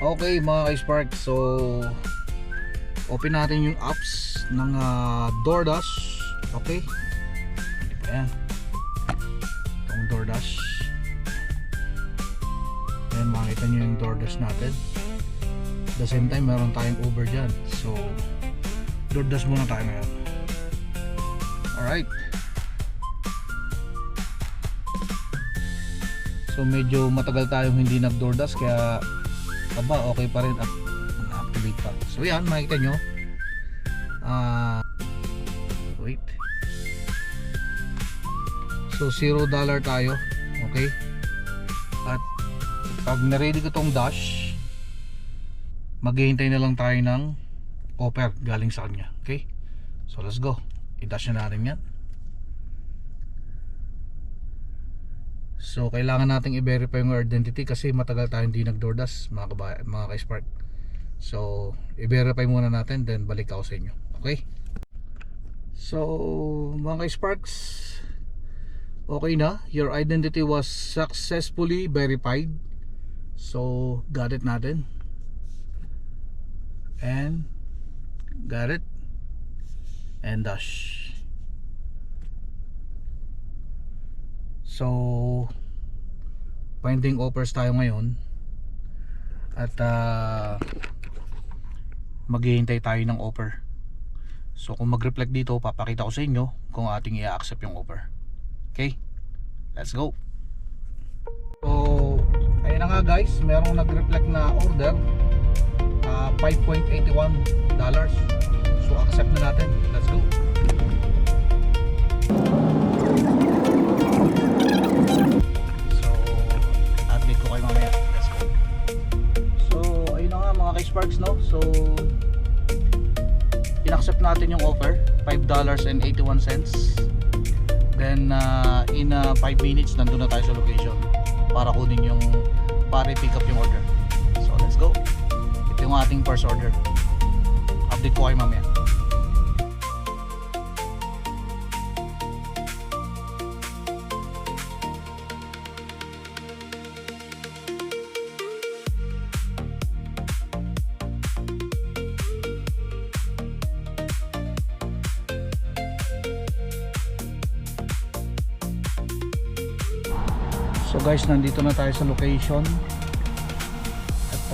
Okay mga ka-Spark, so open natin yung apps ng DoorDash. Okay, ayan, itong DoorDash. Ayan, makikita nyo yung DoorDash natin. At the same time meron tayong Uber dyan, so DoorDash muna tayo ngayon. Alright, so medyo matagal tayong hindi nag-DoorDash, kaya okay pa rin, na-activate pa. So yan, makikita nyo, wait, so $0 tayo. Okay, at pag na-ready ko tong dash, maghihintay na lang tayo ng offer galing sa kanya. Okay, so let's go, i-dash na natin yan. So kailangan nating i-verify yung identity kasi matagal tayo hindi nag-DoorDash mga ka-Spark. So i-verify muna natin, then balik ako sa inyo. Okay, so mga ka-Sparks, okay na, your identity was successfully verified. So got it natin, and got it, and dash. So finding offers tayo ngayon, at maghihintay tayo ng offer. So kung mag-reflect dito, papakita ko sa inyo kung ating i-accept yung offer. Okay, let's go. So ayun na nga guys, merong nag-reflect na order, $5.81. So accept na natin, let's go. Sparks, no? So in-accept natin yung offer, $5.81. Then in 5 minutes nandun na tayo sa location para kunin yung, para pick up yung order. So let's go. Ito yung ating first order. Update ko kayo mamaya. So guys, nandito na tayo sa location, at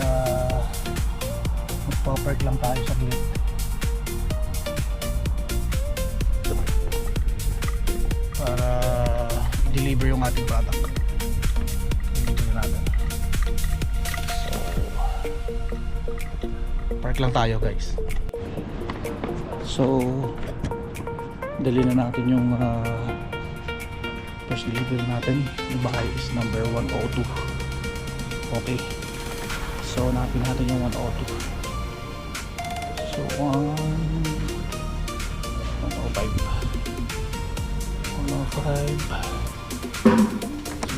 magpa-park lang tayo sa glit para i-deliver yung ating product. Dito na natin. So park lang tayo guys. So dali na natin yung first delivery natin. Yung bahay is number 102. Okay, so hanapin natin yung 102. So 105.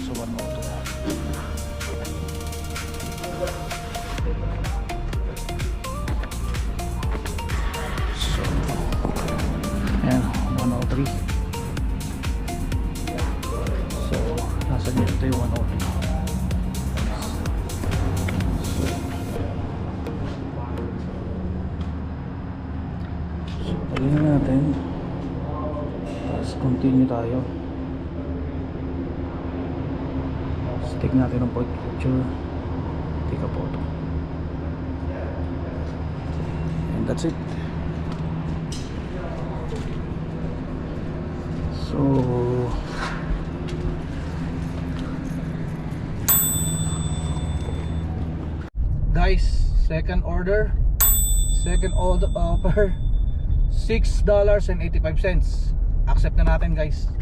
So 102. So ayan, 103. Nasa dito yung 102. So pagin na natin, tapos continue tayo. Stick natin ang picture, take a photo, and that's it. So guys, second order, second offer, $6.85. Accept na natin guys.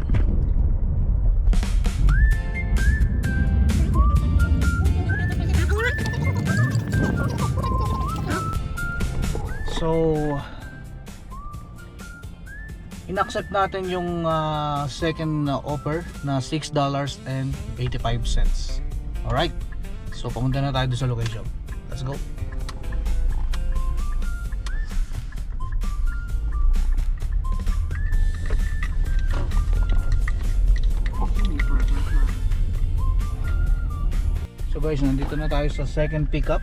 So in-accept natin yung second offer na $6.85. Alright, so pumunta na tayo doon sa location. Let's go. So guys, nandito na tayo sa second pickup.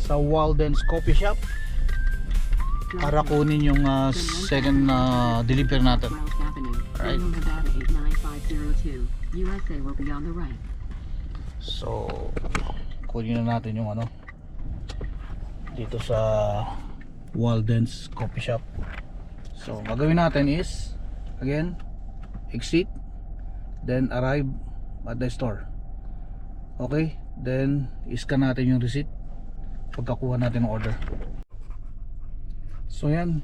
sa Walden's Coffee Shop para kunin yung second delivery natin. Alright. So, kunin na natin yung dito sa Walden's Coffee Shop. So, gagawin natin is again, exit, then arrive at the store. Okay, then iscan natin yung receipt pagkakuha natin ng order. So yan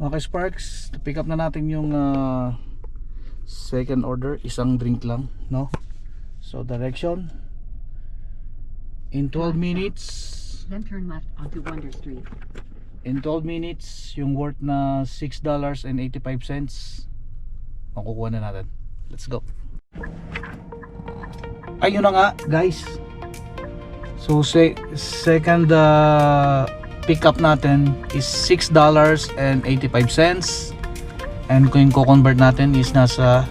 mga ka-Sparks, pick up na natin yung second order, isang drink lang, no? So direction, in 12 minutes, then turn left onto Wonder Street. In 12 minutes, yung worth na $6.85 makukuha na natin. Let's go. Ayun na nga guys. So second pick up natin is $6.85, and kung i-convert natin is nasa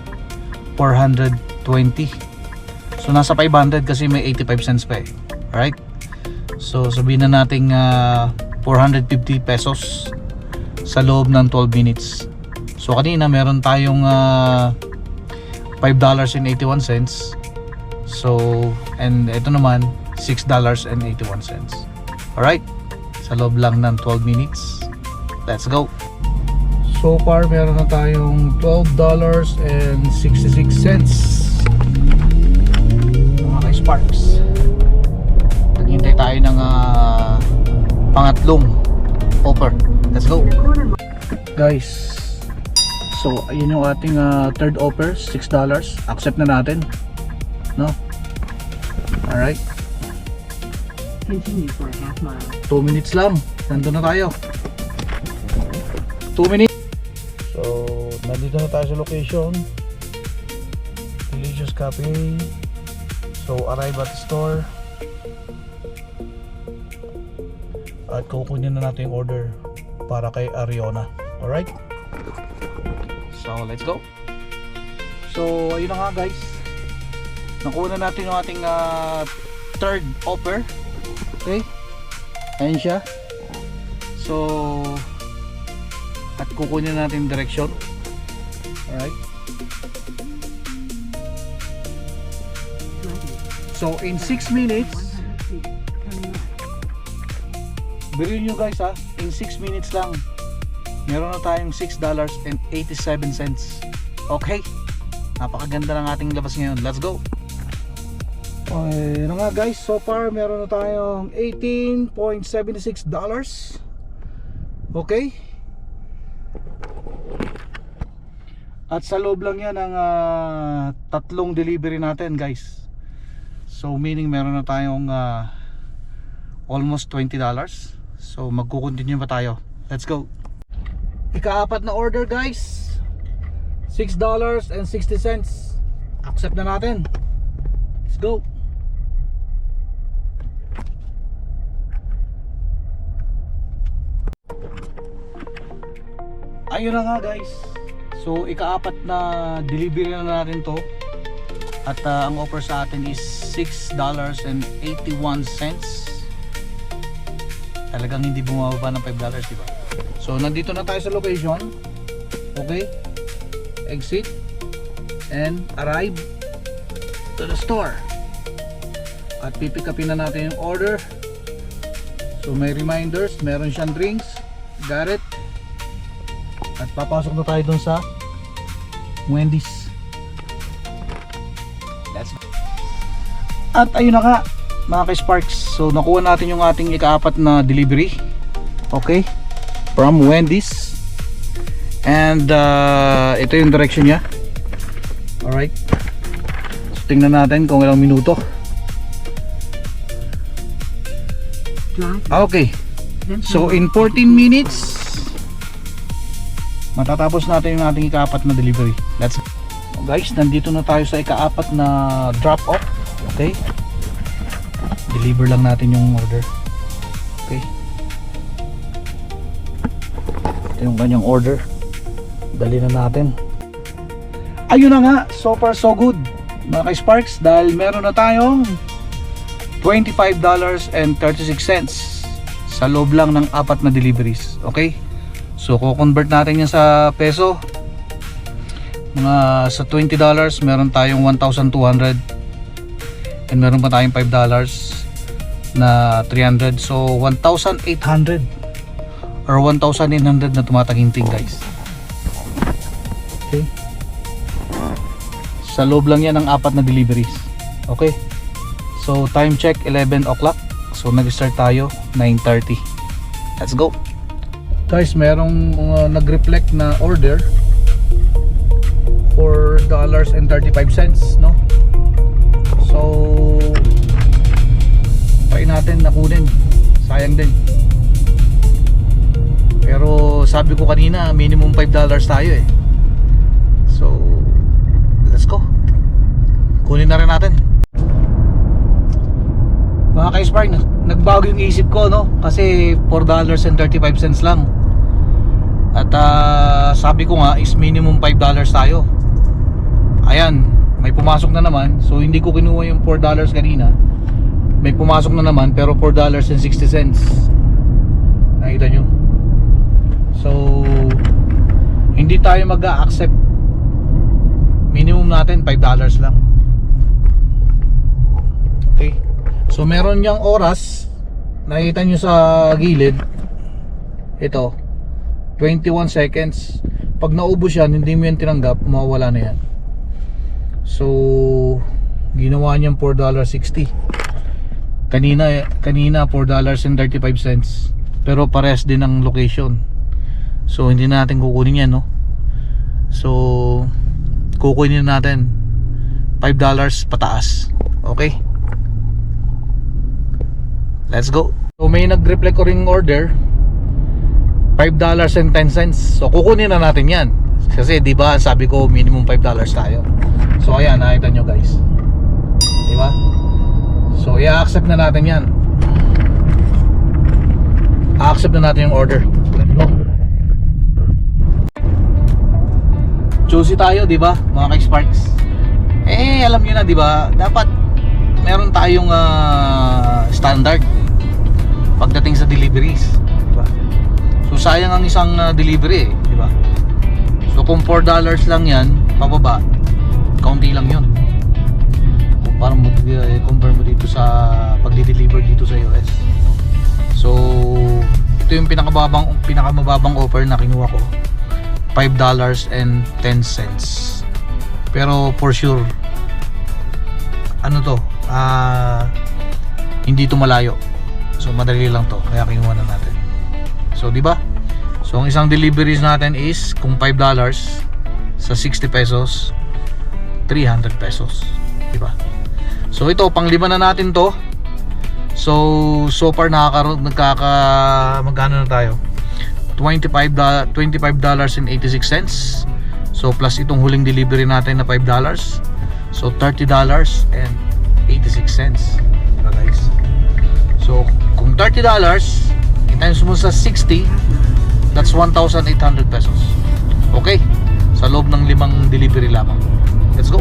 420. So nasa 500 kasi may 85 cents pa eh. Alright? So sabihin na natin 450 pesos sa loob ng 12 minutes. So kanina meron tayong $5.81. So and ito naman $6.81. Alright, sa loob lang ng 12 minutes. Let's go. So far meron na tayong $12.66 mga ka-Sparks. Naghintay tayo ng pangatlong offer. Let's go guys. So ayun yung ating third offer, $6. Accept na natin, no? Alright, Continue for a half mile. 2 minutes lang, nandun na tayo. 2 minutes. So nandito na tayo sa location, Delicious Cafe. So arrive at the store at kukunin na natin yung order para kay Ariona. Alright, so let's go. So ayun na nga guys, nakuha na natin yung ating third offer. Okay, ayun siya. So at kukunin natin direction. Alright, so in 6 minutes, bilhin nyo guys in 6 minutes lang meron na tayong $6.87. Okay, napakaganda ng ating labas ngayon. Let's go. Okay na nga guys, so far meron na tayong $18.76. Okay, at sa loob lang yan ng tatlong delivery natin guys. So meaning meron na tayong almost $20. So magkukontinue pa tayo. Let's go. Ika-apat na order guys, $6.60. Accept na natin. Let's go. Ayun na nga guys. So ika-apat na delivery na natin to. At ang offer sa atin is $6.81. Talagang hindi bumababa ng $5, diba? So nandito na tayo sa location. Okay, exit and arrive to the store. At pipikapin na natin yung order. So may reminders, meron siyang drinks. Got it. At papasok na tayo dun sa Wendy's. Let's go. At ayun na nga mga ka-Sparks, so nakuha natin yung ating ika-apat na delivery. Okay, from Wendy's. And ito yung direction niya. Alright, so tingnan natin kung ilang minuto. Okay, so in 14 minutes matatapos natin yung ating ika-apat na delivery. Let's go. Guys, nandito na tayo sa ika-apat na drop off. Okay, deliver lang natin yung order. Okay, ito yung kanyang order. Dali na natin. Ayun na nga, so far so good mga ka-Sparks, dahil meron na tayong $25.36 sa loob lang ng 4 na deliveries. Okay? So ko-convert natin yan sa peso. Mga sa $20 meron tayong 1,200 and meron pa tayong $5 na 300. So 1,800 or 1,900 na tumataginting, guys. Okay? Sa loob lang yan ng 4 na deliveries. Okay? So time check 11 o'clock. So nag-start tayo 9:30. Let's go. Guys, merong nag-reflect na order $4.35, no? So pain natin na kunin. Sayang din. Pero sabi ko kanina minimum $5 tayo eh. So let's go. Kunin na rin natin. Mga ka-Spark, nagbago yung isip ko, no? Kasi $4.35 lang. At sabi ko nga is minimum $5 tayo. Ayan, may pumasok na naman. So hindi ko kinuha yung $4 kanina. May pumasok na naman pero $4.60. Nakita nyo? So hindi tayo mag-a-accept. Minimum natin $5 lang. Okay. So meron niyang oras. Nakita nyo sa gilid. Ito 21 seconds. Pag naubos yan, hindi mo yan tinanggap, mawawala na yan. So ginawa niyang $4.60. Kanina $4.35. Pero parehas din ang location. So hindi natin kukunin yan, no? So kukunin natin $5 pataas. Okay? Let's go. So may nag-reflect ko ring order $5.10. So kukunin na natin yan. Kasi di ba sabi ko minimum $5 tayo. So ayan, nakita nyo guys. Di ba? So i-accept na natin yan. I-accept na natin yung order. Let's go. Juicy tayo, di ba, mga ka-Sparks? Eh, alam niyo na, di ba? Dapat meron tayong standard pagdating sa deliveries, di ba? So sayang ang isang delivery, di ba? So kung $4 lang yan, pababa, kaunti lang yun. Kumpara mo, compare mo dito sa pagdi-deliver dito sa US. So ito yung pinakamababang offer na kinuha ko, $5.10. Pero for sure ano to, hindi to malayo. So madali lang to, kaya kinuha na natin. So di ba? So ang isang deliveries natin is kung $5 sa 60 pesos, 300 pesos, di ba? So ito pang 5 na natin to. So far magkano na tayo? $25.86. So plus itong huling delivery natin na $5. So $30.86. Diba guys? So kung $30 i-times mo sa 60, that's 1,800 pesos. Okay? Sa loob ng 5 delivery lamang. Let's go.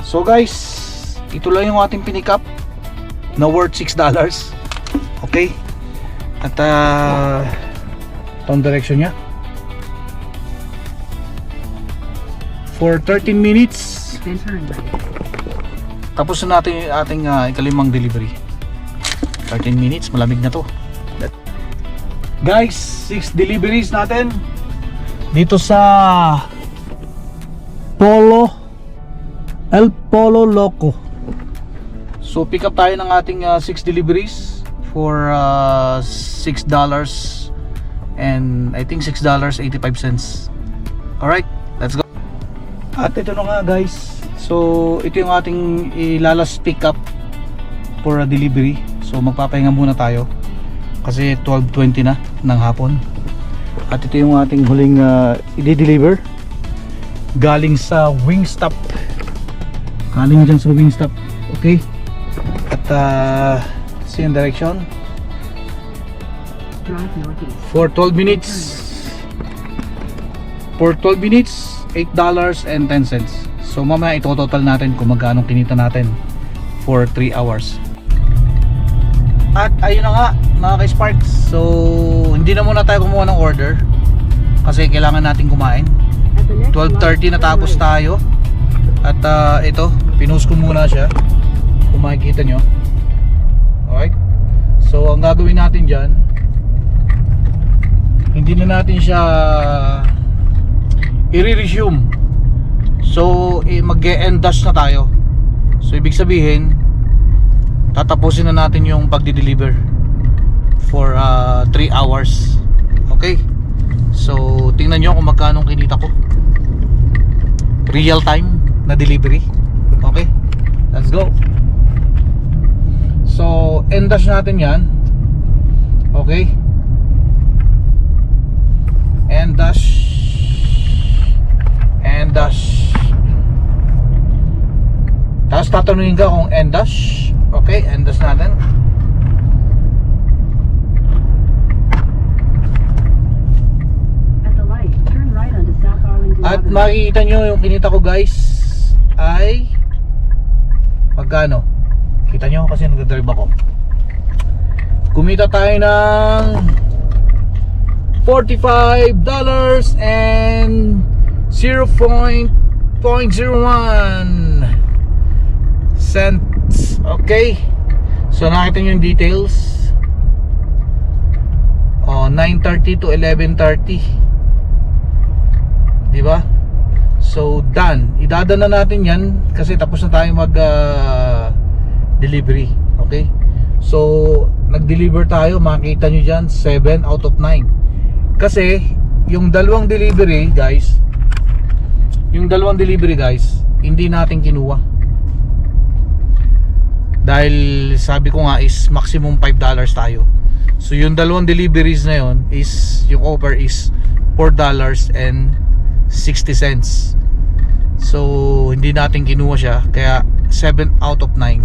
So guys, ito lang yung ating pinikap na worth $6. Okay? At itong direction nya for 13 minutes. Then turn right. Tapos na natin yung ating ikalimang delivery. 13 minutes, malamig na to. Guys, 6 deliveries natin dito sa El Polo Loco. So pick up tayo ng ating 6 deliveries for $6 and I think $6.85. Alright, let's go. At ito na nga guys. So ito yung ating ilalas pick up for a delivery. So magpapahinga muna tayo kasi 12:20 na ng hapon. At ito yung ating huling i-deliver galing sa Wingstop. Galing dyan sa Wingstop. Okay. At see yung direction Drive northeast. for 12 minutes. For 12 minutes $8.10. So mamaya ito-total natin kung magkano kinita natin for 3 hours. At ayun na nga mga ka-Sparks, so hindi na muna tayo kumuha ng order kasi kailangan natin kumain. 12:30 natapos tayo. At ito, pinost ko muna siya kung makikita nyo. Alright, so ang gagawin natin dyan, hindi na natin siya i-resume. So mag-e-end dash na tayo. So ibig sabihin tatapusin na natin yung pagdi-deliver for 3 hours. Okay, so tingnan nyo kung magkano kinita ko, real time na delivery. Okay, let's go. So end dash natin yan. Okay, end dash, end dash. Tapos tatanungin ka kung end dash. Okay, end dash natin. At the light, turn right onto South Arlington At Avenue. makikita nyo yung kinita ko guys ay magkano? Kita nyo kasi nagdadrive ako. Kumita tayo ng $45 and 0.01 cents. Okay, so nakita nyo yung details. 9:30 to 11:30, diba? So done, idadaan na natin yan kasi tapos na tayo mag delivery. Okay, so nag-deliver tayo, makikita nyo dyan 7 out of 9. Kasi yung dalawang delivery guys, hindi natin kinuha dahil sabi ko nga is maximum $5 tayo. So yung dalawang deliveries na yon is, yung offer is $4.60. So hindi natin kinuha siya, kaya 7 out of 9.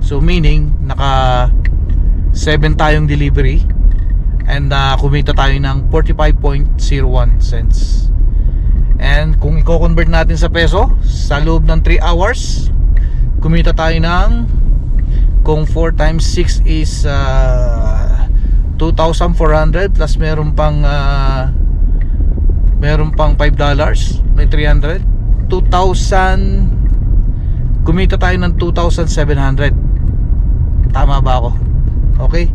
So meaning naka 7 tayong delivery and kumita tayo ng 45.01 cents. And kung i-convert natin sa peso, sa loob ng 3 hours kumita tayo ng, kung 4 times 6 is 2,400 plus meron pang $5, may 300, 2,000, kumita tayo ng 2,700. Tama ba ako? Okay,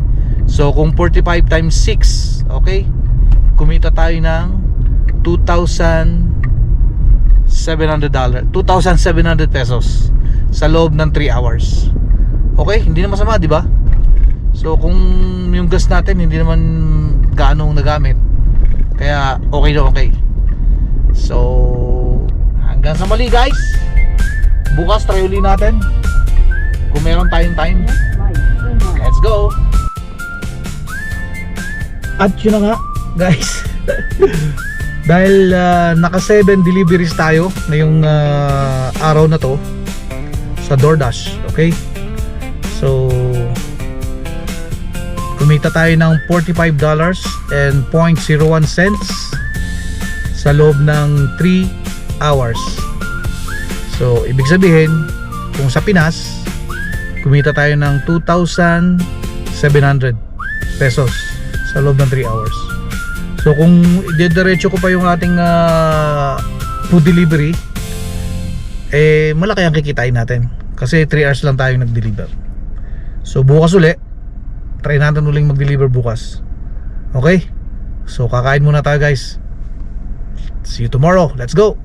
so kung 45 times 6, okay, kumita tayo ng $2,700 pesos sa loob ng 3 hours. Okay, hindi na masama, di ba? So kung yung gas natin hindi naman gaano nagamit, kaya okay na okay. So hanggang sa mali guys, bukas try uli natin kung meron tayong time. Light, turn right. Let's go. At yun na nga guys, dahil naka 7 deliveries tayo na yung araw na to sa DoorDash. Okay, so kumita tayo ng $45 and 0.01 cents sa loob ng 3 hours. So ibig sabihin, kung sa Pinas kumita tayo ng 2,700 pesos sa loob ng 3 hours. So kung idediretso ko pa yung ating food delivery, malaki ang kikitain natin kasi 3 hours lang tayo nag-deliver. So bukas uli, try natin uling mag-deliver bukas. Okay, so kakain muna tayo guys. See you tomorrow, let's go.